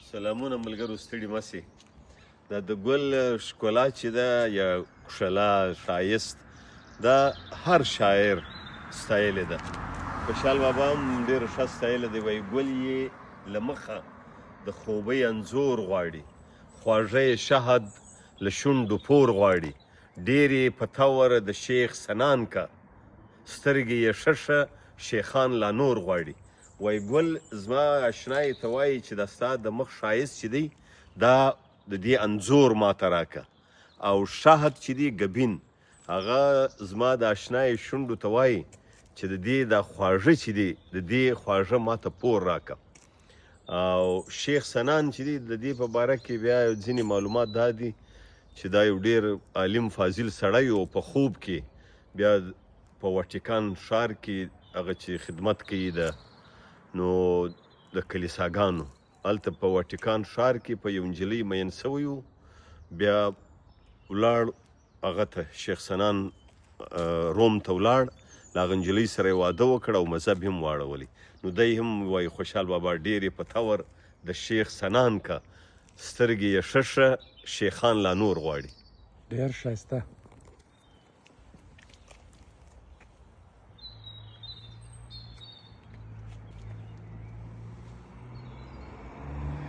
سلامونه ملګرو، ستړي مسئ. دا د ګل ښکلا چې ده یا ښکلا ښایست دا هر شاعر ستایلې ده. خوشحال بابا هم ډېره ښه ستایلې دی، وایي ګل یې له مخه د خوبۍ انځور غواړي، خواږه یې شهد له شونډو پور غواړي، ډېر یې په طور د شیخ سنان کا، سترګې یې ښه شیخان لا نور غواړي. وایي ګل زما اشنایې ته وایي چې دا ستا د مخ ښایست چې دی دا د دې انځور ماته راکه، او شهد چې دی ګبین هغه زما د اشنایې شونډو ته وایي چې د دې دا خواږه چې دی د دې خواږه ماته پور راکه. او شیخ سنان چې دی د دې په باره کې بیا ځینې معلومات دا دي چې دا یو ډېر عالم فاضل سړی و، په خوب کې بیا په وټیکان ښار کې هغه چې خدمت کوي نو د کلیساګانو هلته په وټیکان ښار کې په یو نجلۍ مین سوی و، بیا ولاړ هغه ته شیخ سنان روم ته ولاړ، له هغه نجلۍ سره یې واده وکړ او مذهب هم واړولی. نو دی هم وایي خوشحال بابا ډېر یې په طور د شیخ سنان کا، سترګې یې ښه شیخان لا نور غواړي. ډېر ښایسته.